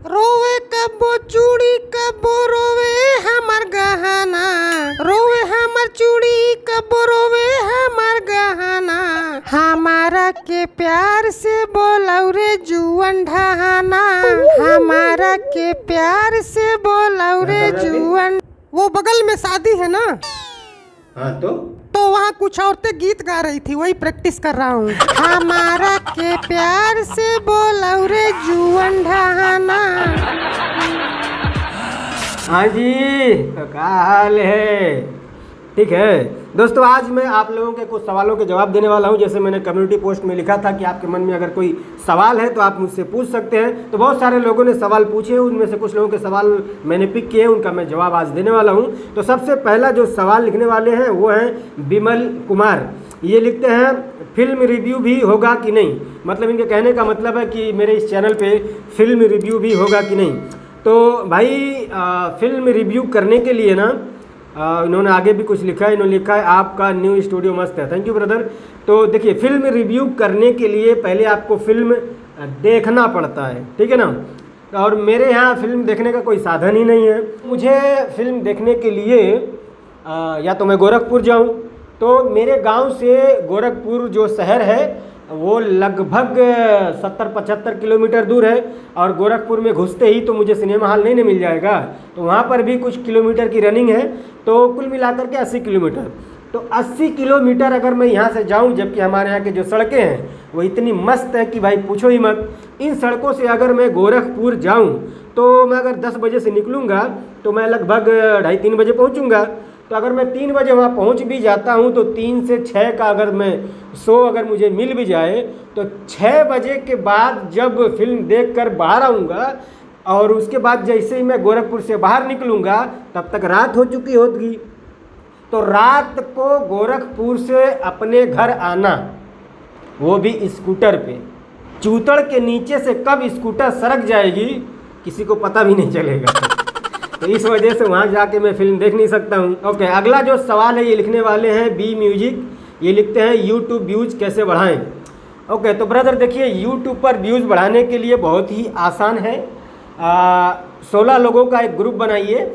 रोवे कब्बो चूड़ी कब्बो रोवे हमर गहना, रोवे हमर चूड़ी कब्बो रोवे हमर गहना। हमारा के प्यार से बोलौ रे जुअन ढहाना, हमारा के प्यार से बोलौ रे जुअन। वो बगल में शादी है ना। हाँ तो वहाँ कुछ औरतें गीत गा रही थी, वही प्रैक्टिस कर रहा हूँ। हमारा के प्यार से बोलौ रे जुअन ढहाना। हाँ जी, तो क्या हाल है? ठीक है दोस्तों, आज मैं आप लोगों के कुछ सवालों के जवाब देने वाला हूं। जैसे मैंने कम्युनिटी पोस्ट में लिखा था कि आपके मन में अगर कोई सवाल है तो आप मुझसे पूछ सकते हैं। तो बहुत सारे लोगों ने सवाल पूछे, उनमें से कुछ लोगों के सवाल मैंने पिक किए, उनका मैं जवाब आज देने वाला हूं। तो सबसे पहला जो सवाल लिखने वाले हैं वो हैं विमल कुमार। ये लिखते हैं फिल्म रिव्यू भी होगा कि नहीं। मतलब इनके कहने का मतलब है कि मेरे इस चैनल पर फिल्म रिव्यू भी होगा कि नहीं। तो भाई फिल्म रिव्यू करने के लिए ना इन्होंने आगे भी कुछ लिखा है। इन्होंने लिखा है आपका न्यू स्टूडियो मस्त है। Thank you brother. तो देखिए, फिल्म रिव्यू करने के लिए पहले आपको फिल्म देखना पड़ता है, ठीक है ना। और मेरे यहाँ फिल्म देखने का कोई साधन ही नहीं है। मुझे फिल्म देखने के लिए या तो मैं गोरखपुर जाऊँ, तो मेरे गांव से गोरखपुर जो शहर है वो लगभग 70-75 किलोमीटर दूर है। और गोरखपुर में घुसते ही तो मुझे सिनेमा हॉल नहीं मिल जाएगा, तो वहाँ पर भी कुछ किलोमीटर की रनिंग है। तो कुल मिलाकर के 80 किलोमीटर। तो 80 किलोमीटर अगर मैं यहाँ से जाऊँ, जबकि हमारे यहाँ के जो सड़कें हैं वो इतनी मस्त है कि भाई पूछो ही मत। इन सड़कों से अगर मैं गोरखपुर जाऊँ तो मैं अगर 10 बजे से निकलूँगा तो मैं लगभग 2:30-3 बजे पहुँचूँगा। तो अगर मैं 3 बजे वहाँ पहुँच भी जाता हूँ तो 3 से 6 का अगर मैं शो अगर मुझे मिल भी जाए तो 6 बजे के बाद जब फिल्म देखकर बाहर आऊँगा और उसके बाद जैसे ही मैं गोरखपुर से बाहर निकलूँगा तब तक रात हो चुकी होगी। तो रात को गोरखपुर से अपने घर आना, वो भी स्कूटर पे, चूतड़ के नीचे से कब स्कूटर सरक जाएगी किसी को पता भी नहीं चलेगा। तो इस वजह से वहाँ जाके मैं फिल्म देख नहीं सकता हूँ। ओके, अगला जो सवाल है ये लिखने वाले हैं बी म्यूजिक। ये लिखते हैं यूट्यूब व्यूज़ कैसे बढ़ाएं। ओके, तो ब्रदर देखिए, यूट्यूब पर व्यूज़ बढ़ाने के लिए बहुत ही आसान है। 16 लोगों का एक ग्रुप बनाइए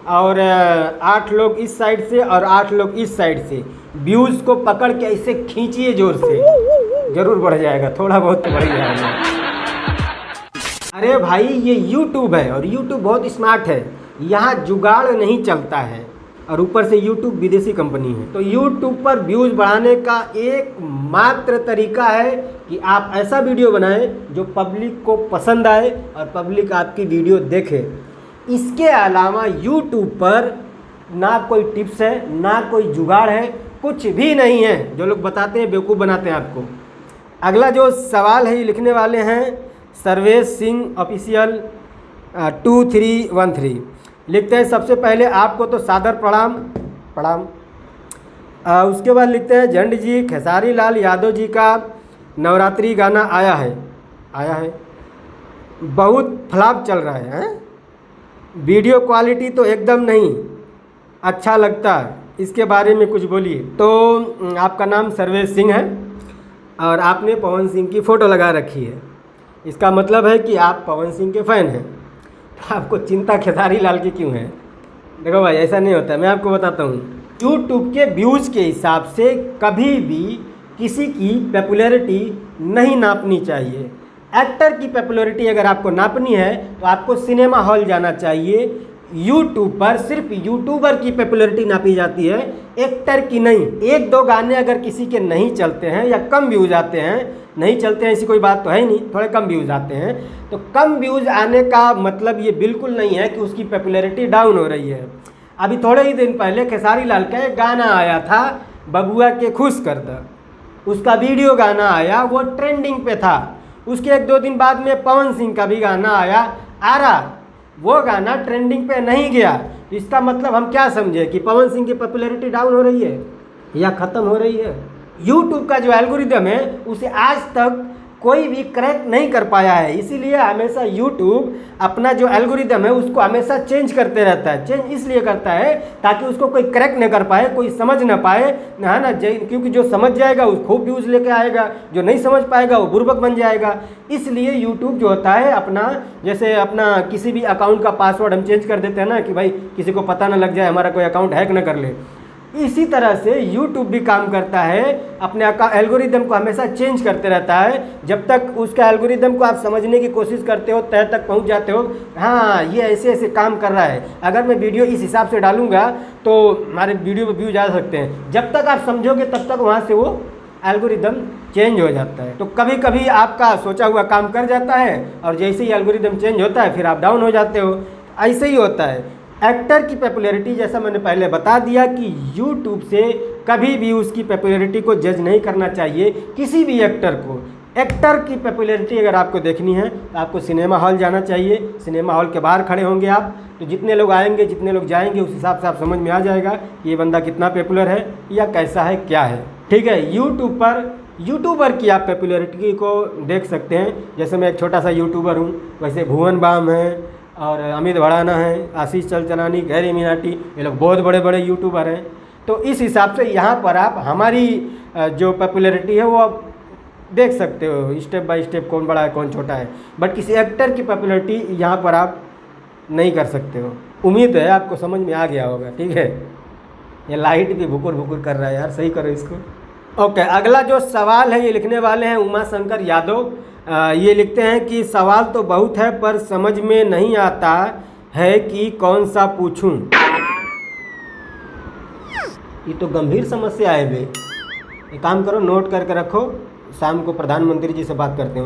और 8 लोग इस साइड से और 8 लोग इस साइड से। व्यूज़ को पकड़ के ऐसे खींचिए जोर से, ज़रूर बढ़ जाएगा, थोड़ा बहुत तो बढ़ जाएगा। अरे भाई, ये यूट्यूब है और यूट्यूब बहुत स्मार्ट है, यहाँ जुगाड़ नहीं चलता है। और ऊपर से यूट्यूब विदेशी कंपनी है। तो यूट्यूब पर व्यूज़ बढ़ाने का एक मात्र तरीका है कि आप ऐसा वीडियो बनाएं जो पब्लिक को पसंद आए और पब्लिक आपकी वीडियो देखे। इसके अलावा यूट्यूब पर ना कोई टिप्स है, ना कोई जुगाड़ है, कुछ भी नहीं है। जो लोग बताते हैं बेवकूफ़ बनाते हैं आपको। अगला जो सवाल है ये लिखने वाले हैं सर्वेश सिंह ऑफिशियल 2313। लिखते हैं सबसे पहले आपको तो सादर प्रणाम। उसके बाद लिखते हैं झंड जी, खेसारी लाल यादव जी का नवरात्रि गाना आया है, बहुत फ्लॉप चल रहा है। वीडियो क्वालिटी तो एकदम नहीं अच्छा लगता, इसके बारे में कुछ बोलिए। तो आपका नाम सर्वेश सिंह है और आपने पवन सिंह की फ़ोटो लगा रखी है, इसका मतलब है कि आप पवन सिंह के फ़ैन हैं। आपको चिंता खेसारी लाल की क्यों है? देखो भाई, ऐसा नहीं होता। मैं आपको बताता हूँ, यूट्यूब के व्यूज़ के हिसाब से कभी भी किसी की पॉपुलैरिटी नहीं नापनी चाहिए। एक्टर की पॉपुलैरिटी अगर आपको नापनी है तो आपको सिनेमा हॉल जाना चाहिए। यूट्यूब पर सिर्फ यूट्यूबर की पॉपुलैरिटी नापी जाती है, एक्टर की नहीं। 1-2 गाने अगर किसी के नहीं चलते हैं या कम व्यूज़ आते हैं, नहीं चलते हैं ऐसी कोई बात तो है ही नहीं, थोड़े कम व्यूज़ आते हैं, तो कम व्यूज़ आने का मतलब ये बिल्कुल नहीं है कि उसकी पॉपुलैरिटी डाउन हो रही है। अभी थोड़े ही दिन पहले खेसारी लाल का एक गाना आया था, बबुआ के खुश कर द, उसका वीडियो गाना आया, वो ट्रेंडिंग पे था। उसके 1-2 दिन बाद में पवन सिंह का भी गाना आया, आरा, वो गाना ट्रेंडिंग पे नहीं गया। इसका मतलब हम क्या समझे कि पवन सिंह की पॉपुलैरिटी डाउन हो रही है या ख़त्म हो रही है? यूट्यूब का जो एल्गोरिदम है उसे आज तक कोई भी क्रैक नहीं कर पाया है। इसीलिए हमेशा यूट्यूब अपना जो एल्गोरिदम है उसको हमेशा चेंज करते रहता है। चेंज इसलिए करता है ताकि उसको कोई क्रैक न कर पाए, कोई समझ ना पाए, है ना, क्योंकि जो समझ जाएगा वो खूब व्यूज़ लेके आएगा, जो नहीं समझ पाएगा वो बुर्बक बन जाएगा। इसलिए यूट्यूब जो होता है अपना, जैसे अपना किसी भी अकाउंट का पासवर्ड हम चेंज कर देते हैं ना कि भाई किसी को पता ना लग जाए, हमारा कोई अकाउंट हैक ना कर ले, इसी तरह से YouTube भी काम करता है, अपने एल्गोरिदम को हमेशा चेंज करते रहता है। जब तक उसका एल्गोरिदम को आप समझने की कोशिश करते हो, तय तक पहुंच जाते हो, हाँ ये ऐसे ऐसे काम कर रहा है, अगर मैं वीडियो इस हिसाब से डालूंगा तो हमारे वीडियो पे व्यू जा सकते हैं। जब तक आप समझोगे तब तक वहाँ से वो एल्गोरिदम चेंज हो जाता है। तो कभी कभी आपका सोचा हुआ काम कर जाता है और जैसे ही एल्गोरिदम चेंज होता है फिर आप डाउन हो जाते हो। ऐसे ही होता है। एक्टर की पॉपुलैरिटी, जैसा मैंने पहले बता दिया कि यूट्यूब से कभी भी उसकी पॉपुलैरिटी को जज नहीं करना चाहिए। किसी भी एक्टर को, एक्टर की पॉपुलैरिटी अगर आपको देखनी है तो आपको सिनेमा हॉल जाना चाहिए। सिनेमा हॉल के बाहर खड़े होंगे आप, तो जितने लोग आएंगे, जितने लोग जाएंगे, उस हिसाब से आप समझ में आ जाएगा कि ये बंदा कितना पॉपुलर है या कैसा है, क्या है। ठीक है, यूट्यूब पर यूट्यूबर की आप पॉपुलैरिटी को देख सकते हैं। जैसे मैं एक छोटा सा यूट्यूबर हूँ, वैसे भुवन बाम है और अमित भड़ाना है, आशीष चलचलानी, गैरी मीनाटी, ये लोग बहुत बड़े बड़े यूट्यूबर हैं। तो इस हिसाब से यहाँ पर आप हमारी जो पॉपुलैरिटी है वो आप देख सकते हो, स्टेप बाय स्टेप कौन बड़ा है कौन छोटा है। बट किसी एक्टर की पॉपुलैरिटी यहाँ पर आप नहीं कर सकते हो। उम्मीद है आपको समझ में आ गया होगा। ठीक है, ये लाइट भी भुकुर भुकुर कर रहा है यार, सही करो इसको। ओके, अगला जो सवाल है ये लिखने वाले हैं उमा शंकर यादव। ये लिखते हैं कि सवाल तो बहुत है पर समझ में नहीं आता है कि कौन सा पूछूं। ये तो गंभीर समस्या है बे। एक काम करो, नोट करके रखो, शाम को प्रधानमंत्री जी से बात करते हैं।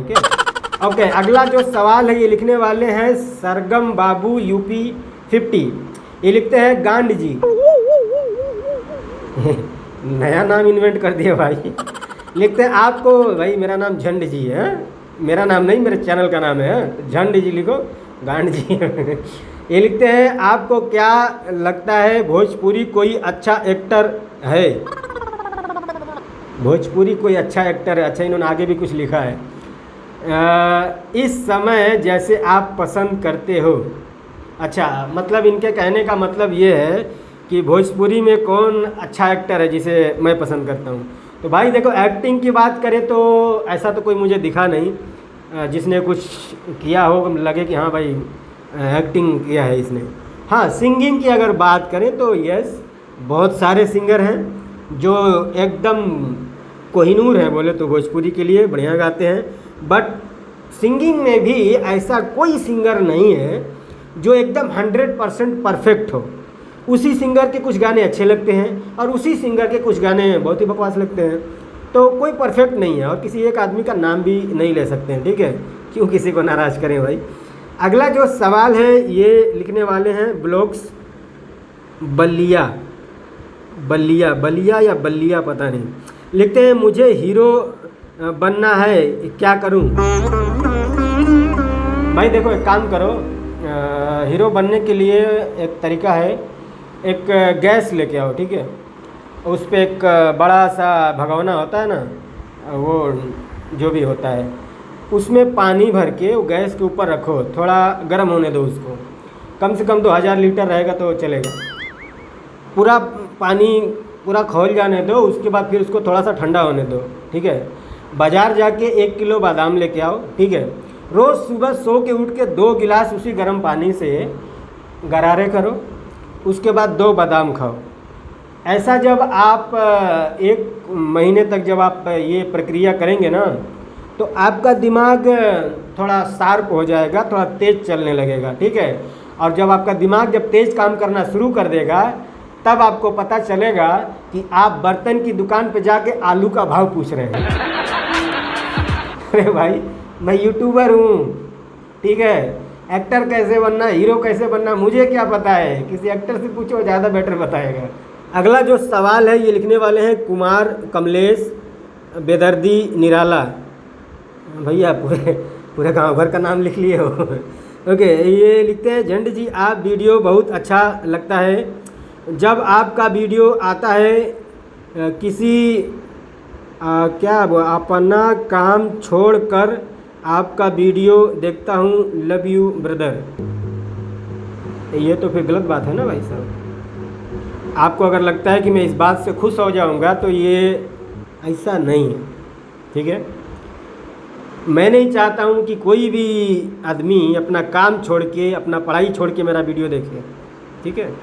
ओके, अगला जो सवाल है ये लिखने वाले हैं सरगम बाबू यूपी 50। ये लिखते हैं गांड जी। नया नाम इन्वेंट कर दिया भाई। लिखते हैं आपको, भाई मेरा नाम झंड जी है, मेरा नाम नहीं, मेरे चैनल का नाम है, झंड जी लिखो, गांड जी। ये लिखते हैं आपको क्या लगता है भोजपुरी कोई अच्छा एक्टर है? भोजपुरी कोई अच्छा एक्टर है। अच्छा, इन्होंने आगे भी कुछ लिखा है, इस समय जैसे आप पसंद करते हो। अच्छा, मतलब इनके कहने का मतलब ये है कि भोजपुरी में कौन अच्छा एक्टर है जिसे मैं पसंद करता हूँ। तो भाई देखो, एक्टिंग की बात करें तो ऐसा तो कोई मुझे दिखा नहीं जिसने कुछ किया हो, लगे कि हाँ भाई एक्टिंग किया है इसने। हाँ, सिंगिंग की अगर बात करें तो यस, बहुत सारे सिंगर हैं जो एकदम कोहिनूर है बोले तो भोजपुरी के लिए, बढ़िया गाते हैं। बट सिंगिंग में भी ऐसा कोई सिंगर नहीं है जो एकदम 100% परफेक्ट हो। उसी सिंगर के कुछ गाने अच्छे लगते हैं और उसी सिंगर के कुछ गाने बहुत ही बकवास लगते हैं। तो कोई परफेक्ट नहीं है और किसी एक आदमी का नाम भी नहीं ले सकते हैं। ठीक है, क्यों किसी को नाराज़ करें भाई। अगला जो सवाल है ये लिखने वाले हैं ब्लॉग्स बलिया या बलिया पता नहीं। लिखते हैं मुझे हीरो बनना है, क्या करूं? भाई देखो, एक काम करो, हीरो बनने के लिए एक तरीका है, एक गैस लेके आओ। ठीक है, उस पर एक बड़ा सा भगोना होता है ना, वो जो भी होता है, उसमें पानी भर के वो गैस के ऊपर रखो, थोड़ा गर्म होने दो उसको, कम से कम 2000 लीटर रहेगा तो चलेगा। पूरा पानी पूरा खौल जाने दो, उसके बाद फिर उसको थोड़ा सा ठंडा होने दो। ठीक है, बाज़ार जाके 1 किलो बादाम लेके आओ। ठीक है, रोज़ सुबह सो के उठ के 2 गिलास उसी गर्म पानी से गरारे करो, उसके बाद 2 बादाम खाओ। ऐसा जब आप 1 महीने तक जब आप ये प्रक्रिया करेंगे ना, तो आपका दिमाग थोड़ा शार्प हो जाएगा, थोड़ा तेज़ चलने लगेगा। ठीक है, और जब आपका दिमाग जब तेज़ काम करना शुरू कर देगा तब आपको पता चलेगा कि आप बर्तन की दुकान पे जाके आलू का भाव पूछ रहे हैं। अरे भाई, मैं यूट्यूबर हूँ। ठीक है, एक्टर कैसे बनना, हीरो कैसे बनना, मुझे क्या पता है, किसी एक्टर से पूछो, ज़्यादा बेटर बताएगा। अगला जो सवाल है ये लिखने वाले हैं कुमार कमलेश बेदर्दी निराला। भैया पूरे गांव भर का नाम लिख लिए हो। ओके, ये लिखते हैं झंड जी आप वीडियो बहुत अच्छा लगता है, जब आपका वीडियो आता है किसी क्या वो अपना काम छोड़कर आपका वीडियो देखता हूँ, लव यू ब्रदर। ये तो फिर गलत बात है ना भाई साहब। आपको अगर लगता है कि मैं इस बात से खुश हो जाऊंगा तो ये ऐसा नहीं है, ठीक है। मैं नहीं चाहता हूं कि कोई भी आदमी अपना काम छोड़ के, अपना पढ़ाई छोड़ के मेरा वीडियो देखे, ठीक है।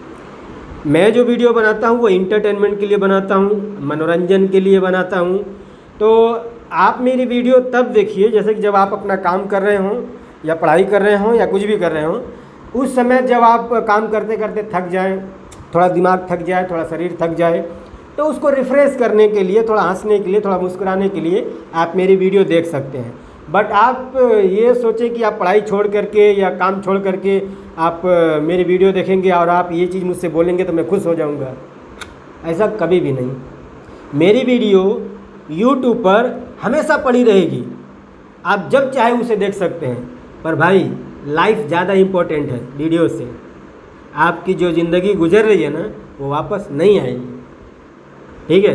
मैं जो वीडियो बनाता हूं वो इंटरटेनमेंट के लिए बनाता हूं, मनोरंजन के लिए बनाता हूं। तो आप मेरी वीडियो तब देखिए जैसे कि जब आप अपना काम कर रहे हों या पढ़ाई कर रहे हों या कुछ भी कर रहे हों। उस समय जब आप काम करते करते थक जाएं, थोड़ा दिमाग थक जाए, थोड़ा शरीर थक जाए, तो उसको रिफ़्रेश करने के लिए, थोड़ा हंसने के लिए, थोड़ा मुस्कुराने के लिए आप मेरी वीडियो देख सकते हैं। बट आप ये सोचें कि आप पढ़ाई छोड़ करके या काम छोड़ करके आप मेरी वीडियो देखेंगे और आप ये चीज़ मुझसे बोलेंगे तो मैं खुश हो जाऊंगा, ऐसा कभी भी नहीं। मेरी वीडियो YouTube पर हमेशा पड़ी रहेगी, आप जब चाहे उसे देख सकते हैं। पर भाई लाइफ ज़्यादा इम्पोर्टेंट है वीडियो से। आपकी जो ज़िंदगी गुजर रही है ना वो वापस नहीं आएगी, ठीक है।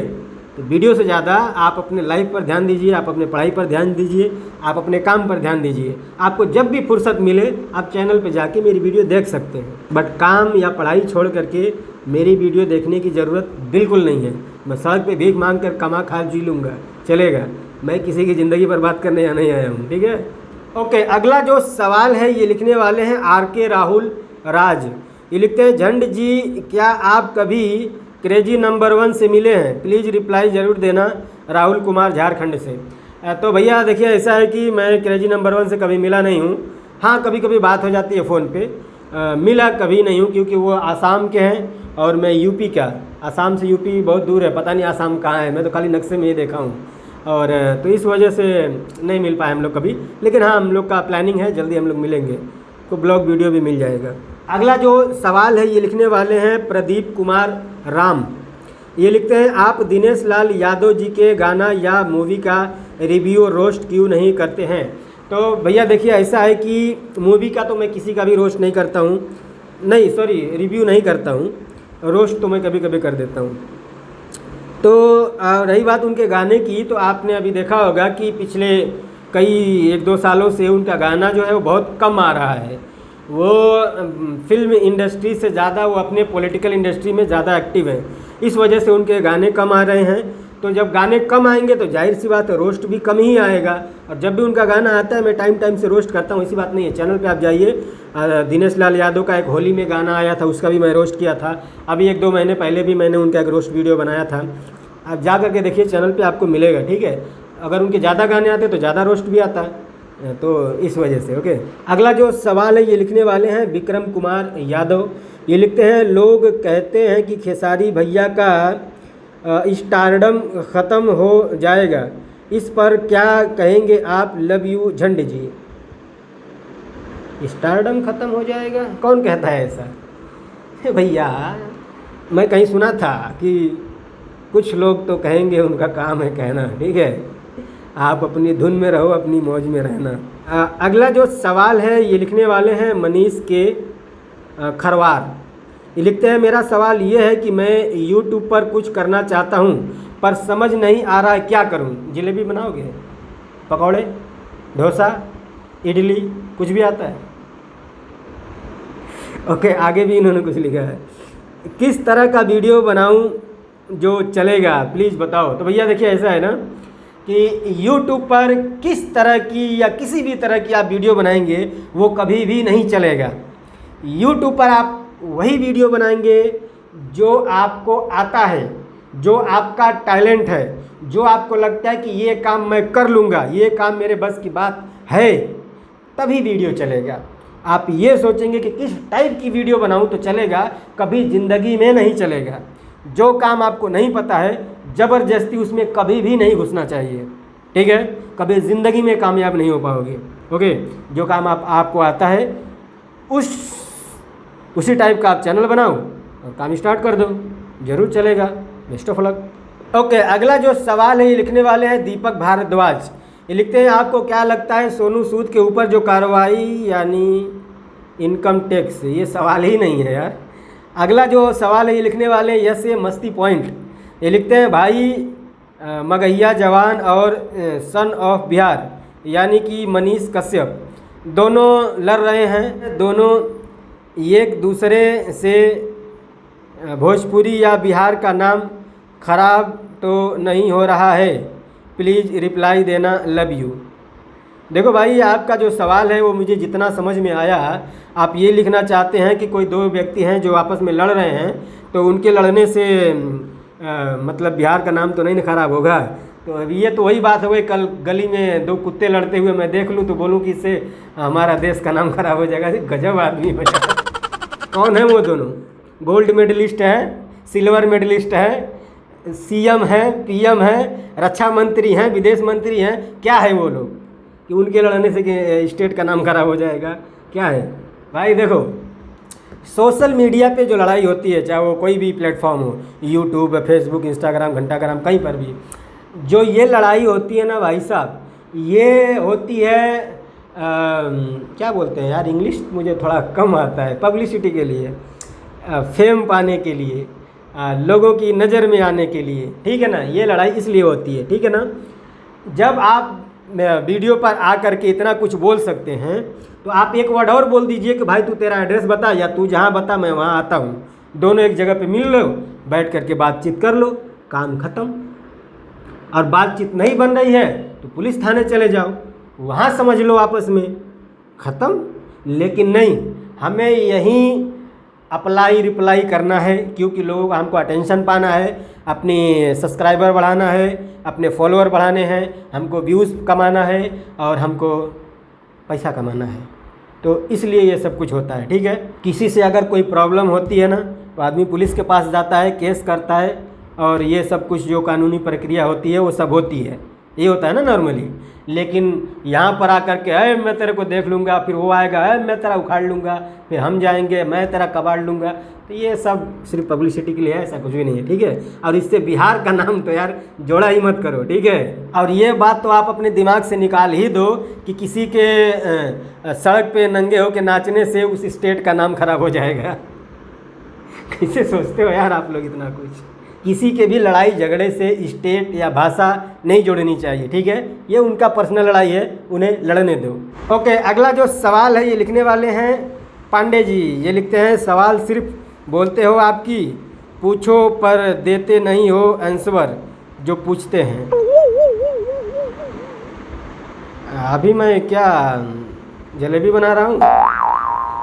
तो वीडियो से ज़्यादा आप अपने लाइफ पर ध्यान दीजिए, आप अपने पढ़ाई पर ध्यान दीजिए, आप अपने काम पर ध्यान दीजिए। आपको जब भी फुर्सत मिले आप चैनल पे जाके मेरी वीडियो देख सकते हैं। बट काम या पढ़ाई छोड़ करके मेरी वीडियो देखने की ज़रूरत बिल्कुल नहीं है। मैं सड़क पे भीख मांग कर कमा खा जी लूँगा, चलेगा। मैं किसी की ज़िंदगी बर्बाद करने यहाँ नहीं आया हूँ, ठीक है। ओके, अगला जो सवाल है ये लिखने वाले हैं RK राहुल राज। ये लिखते हैं, झंड जी क्या आप कभी क्रेजी नंबर 1 से मिले हैं? प्लीज़ रिप्लाई ज़रूर देना। राहुल कुमार झारखंड से। तो भैया देखिए ऐसा है कि मैं क्रेजी नंबर 1 से कभी मिला नहीं हूँ। हाँ, कभी कभी बात हो जाती है फ़ोन पे। मिला कभी नहीं हूँ क्योंकि वो आसाम के हैं और मैं यूपी का। आसाम से यूपी बहुत दूर है, पता नहीं आसाम कहाँ है, मैं तो खाली नक्शे में ही देखा हूँ। और तो इस वजह से नहीं मिल पाए हम लोग कभी। लेकिन हाँ, हम लोग का प्लानिंग है, जल्दी हम लोग मिलेंगे तो ब्लॉग वीडियो भी मिल जाएगा। अगला जो सवाल है ये लिखने वाले हैं प्रदीप कुमार राम। ये लिखते हैं, आप दिनेश लाल यादव जी के गाना या मूवी का रिव्यू रोस्ट क्यों नहीं करते हैं? तो भैया देखिए ऐसा है कि मूवी का तो मैं किसी का भी रोस्ट नहीं करता हूँ, नहीं सॉरी रिव्यू नहीं करता हूँ, रोस्ट तो मैं कभी कभी कर देता हूँ। तो रही बात उनके गाने की, तो आपने अभी देखा होगा कि पिछले कई 1-2 सालों से उनका गाना जो है वो बहुत कम आ रहा है। वो फिल्म इंडस्ट्री से ज़्यादा वो अपने पॉलिटिकल इंडस्ट्री में ज़्यादा एक्टिव हैं, इस वजह से उनके गाने कम आ रहे हैं। तो जब गाने कम आएंगे तो जाहिर सी बात है रोस्ट भी कम ही आएगा। और जब भी उनका गाना आता है मैं टाइम से रोस्ट करता हूँ, ऐसी बात नहीं है। चैनल पे आप जाइए, दिनेश लाल यादव का एक होली में गाना आया था, उसका भी मैं रोस्ट किया था। अभी 1-2 महीने पहले भी मैंने उनका एक रोस्ट वीडियो बनाया था। आप जा करके देखिए, चैनल पे आपको मिलेगा, ठीक है। अगर उनके ज़्यादा गाने आते तो ज़्यादा रोस्ट भी आता है, तो इस वजह से। ओके, अगला जो सवाल है ये लिखने वाले हैं विक्रम कुमार यादव। ये लिखते हैं, लोग कहते हैं कि खेसारी भैया का स्टारडम ख़त्म हो जाएगा, इस पर क्या कहेंगे आप? लव यू झंड जी। स्टारडम ख़त्म हो जाएगा? कौन कहता है ऐसा भैया? मैं कहीं सुना था कि कुछ लोग तो कहेंगे, उनका काम है कहना, ठीक है। आप अपनी धुन में रहो, अपनी मौज में रहना। अगला जो सवाल है ये लिखने वाले हैं मनीष के खरवार। ये लिखते हैं, मेरा सवाल ये है कि मैं YouTube पर कुछ करना चाहता हूँ पर समझ नहीं आ रहा है क्या करूँ। जलेबी बनाओगे, पकौड़े, डोसा, इडली, कुछ भी आता है? ओके, आगे भी इन्होंने कुछ लिखा है, किस तरह का वीडियो बनाऊँ जो चलेगा, प्लीज़ बताओ। तो भैया देखिए ऐसा है ना कि YouTube पर किस तरह की या किसी भी तरह की आप वीडियो बनाएंगे वो कभी भी नहीं चलेगा। YouTube पर आप वही वीडियो बनाएंगे जो आपको आता है, जो आपका टैलेंट है, जो आपको लगता है कि ये काम मैं कर लूँगा, ये काम मेरे बस की बात है, तभी वीडियो चलेगा। आप ये सोचेंगे कि किस टाइप की वीडियो बनाऊँ तो चलेगा, कभी ज़िंदगी में नहीं चलेगा। जो काम आपको नहीं पता है ज़बरदस्ती उसमें कभी भी नहीं घुसना चाहिए, ठीक है। कभी ज़िंदगी में कामयाब नहीं हो पाओगे। ओके, जो काम आपको आता है उसी टाइप का आप चैनल बनाओ और काम स्टार्ट कर दो, ज़रूर चलेगा। Best of luck. ओके, अगला जो सवाल है ये लिखने वाले हैं दीपक भारद्वाज। ये लिखते हैं, आपको क्या लगता है सोनू सूद के ऊपर जो कार्रवाई यानी इनकम टैक्स? ये सवाल ही नहीं है यार। अगला जो सवाल है ये लिखने वाले हैं यस ये मस्ती पॉइंट। ये लिखते हैं, भाई मगहिया जवान और सन ऑफ बिहार यानी कि मनीष कश्यप दोनों लड़ रहे हैं। दोनों एक दूसरे से भोजपुरी या बिहार का नाम खराब तो नहीं हो रहा है, प्लीज़ रिप्लाई देना, लव यू। देखो भाई, आपका जो सवाल है वो मुझे जितना समझ में आया, आप ये लिखना चाहते हैं कि कोई दो व्यक्ति हैं जो आपस में लड़ रहे हैं, तो उनके लड़ने से मतलब बिहार का नाम तो नहीं खराब होगा। तो अब ये तो वही बात हो गई, कल गली में दो कुत्ते लड़ते हुए मैं देख लूँ तो बोलूँ कि इससे हमारा देश का नाम खराब हो जाएगा। गजब आदमी बचा। कौन है वो दोनों? गोल्ड मेडलिस्ट है, सिल्वर मेडलिस्ट है, सीएम है, पीएम है, रक्षा मंत्री हैं, विदेश मंत्री हैं। क्या है वो लोग कि उनके लड़ने से कि स्टेट का नाम खराब हो जाएगा? क्या है भाई? देखो, सोशल मीडिया पे जो लड़ाई होती है, चाहे वो कोई भी प्लेटफॉर्म हो, यूट्यूब, फेसबुक, इंस्टाग्राम, घंटाग्राम, कहीं पर भी जो ये लड़ाई होती है ना भाई साहब, ये होती है क्या बोलते हैं यार, इंग्लिश मुझे थोड़ा कम आता है, पब्लिसिटी के लिए, फेम पाने के लिए, लोगों की नज़र में आने के लिए, ठीक है ना। ये लड़ाई इसलिए होती है, ठीक है ना। जब आप वीडियो पर आ करके इतना कुछ बोल सकते हैं तो आप एक वर्ड और बोल दीजिए कि भाई तू तेरा एड्रेस बता, या तू जहाँ बता मैं वहाँ आता हूँ। दोनों एक जगह पे मिल लो, बैठ करके बातचीत कर लो, काम ख़त्म। और बातचीत नहीं बन रही है तो पुलिस थाने चले जाओ, वहाँ समझ लो आपस में, ख़त्म। लेकिन नहीं, हमें यहीं अप्लाई रिप्लाई करना है, क्योंकि लोगों को हमको अटेंशन पाना है, अपनी सब्सक्राइबर बढ़ाना है, अपने फॉलोअर बढ़ाने हैं, हमको व्यूज़ कमाना है और हमको पैसा कमाना है। तो इसलिए ये सब कुछ होता है, ठीक है। किसी से अगर कोई प्रॉब्लम होती है ना तो आदमी पुलिस के पास जाता है, केस करता है, और ये सब कुछ जो कानूनी प्रक्रिया होती है वो सब होती है, ये होता है ना नॉर्मली। लेकिन यहाँ पर आकर के है मैं तेरे को देख लूँगा, फिर वो आएगा है मैं तेरा उखाड़ लूँगा, फिर हम जाएंगे मैं तेरा कबाड़ लूँगा, तो ये सब सिर्फ पब्लिसिटी के लिए है, ऐसा कुछ भी नहीं है, ठीक है। और इससे बिहार का नाम तो यार जोड़ा ही मत करो, ठीक है। और ये बात तो आप अपने दिमाग से निकाल ही दो कि किसी के सड़क पे नंगे होकर नाचने से उस स्टेट का नाम खराब हो जाएगा। कैसे सोचते हो यार आप लोग इतना कुछ? किसी के भी लड़ाई झगड़े से स्टेट या भाषा नहीं जोड़नी चाहिए, ठीक है। ये उनका पर्सनल लड़ाई है, उन्हें लड़ने दो। ओके, अगला जो सवाल है ये लिखने वाले हैं पांडे जी। ये लिखते हैं, सवाल सिर्फ बोलते हो आपकी, पूछो पर देते नहीं हो आंसर जो पूछते हैं। अभी मैं क्या जलेबी बना रहा हूँ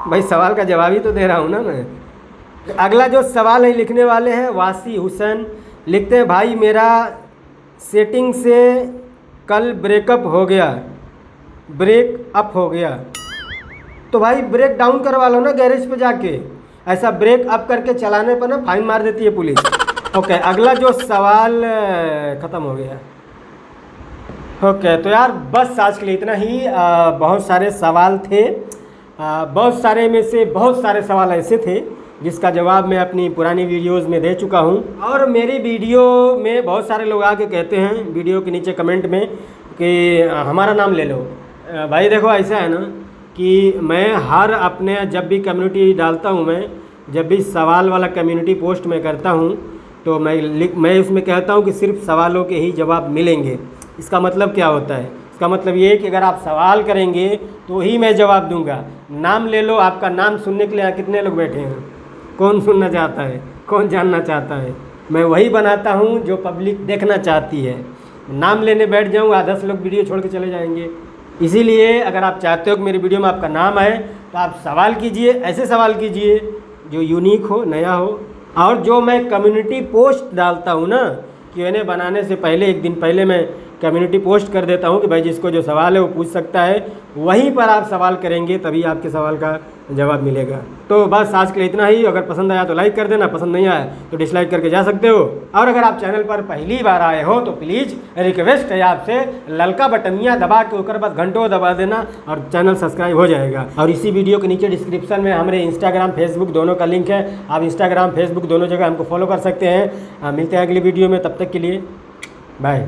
भाई? सवाल का जवाब ही तो दे रहा हूँ ना मैं। अगला जो सवाल है लिखने वाले हैं वासी हुसैन। लिखते हैं, भाई मेरा सेटिंग से कल ब्रेकअप हो गया, ब्रेक अप हो गया, तो भाई ब्रेक डाउन करवा लो ना गैरेज पे जाके। ऐसा ब्रेक अप करके चलाने पर ना फाइन मार देती है पुलिस। ओके, अगला जो सवाल ख़त्म हो गया। ओके, तो यार बस आज के लिए इतना ही। बहुत सारे सवाल थे, बहुत सारे में से बहुत सारे सवाल ऐसे थे जिसका जवाब मैं अपनी पुरानी वीडियोस में दे चुका हूं। और मेरी वीडियो में बहुत सारे लोग आके कहते हैं वीडियो के नीचे कमेंट में कि हमारा नाम ले लो। भाई देखो, ऐसा है ना कि मैं हर अपने जब भी कम्युनिटी डालता हूं, मैं जब भी सवाल वाला कम्युनिटी पोस्ट में करता हूं तो मैं उसमें कहता हूं कि सिर्फ सवालों के ही जवाब मिलेंगे। इसका मतलब क्या होता है? इसका मतलब ये है कि अगर आप सवाल करेंगे तो ही मैं जवाब दूंगा। नाम ले लो, आपका नाम सुनने के लिए यहाँ कितने लोग बैठे हैं? कौन सुनना चाहता है? कौन जानना चाहता है? मैं वही बनाता हूँ जो पब्लिक देखना चाहती है। नाम लेने बैठ जाऊँगा, 10 लोग वीडियो छोड़ के चले जाएंगे। इसीलिए अगर आप चाहते हो कि मेरी वीडियो में आपका नाम आए तो आप सवाल कीजिए, ऐसे सवाल कीजिए जो यूनिक हो, नया हो। और जो मैं कम्युनिटी पोस्ट डालता हूँ ना, Q&A बनाने से पहले एक दिन पहले मैं कम्युनिटी पोस्ट कर देता हूँ कि भाई जिसको जो सवाल है वो पूछ सकता है, वहीं पर आप सवाल करेंगे तभी आपके सवाल का जवाब मिलेगा। तो बस आज के लिए इतना ही। अगर पसंद आया तो लाइक कर देना, पसंद नहीं आया तो डिसलाइक करके जा सकते हो। और अगर आप चैनल पर पहली बार आए हो तो प्लीज़ रिक्वेस्ट है आपसे, ललका बटनिया दबा के ऊपर बस घंटों दबा देना और चैनल सब्सक्राइब हो जाएगा। और इसी वीडियो के नीचे डिस्क्रिप्शन में हमारे इंस्टाग्राम, फेसबुक दोनों का लिंक है। आप इंस्टाग्राम, फेसबुक दोनों जगह हमको फॉलो कर सकते हैं। मिलते हैं अगली वीडियो में, तब तक के लिए बाय।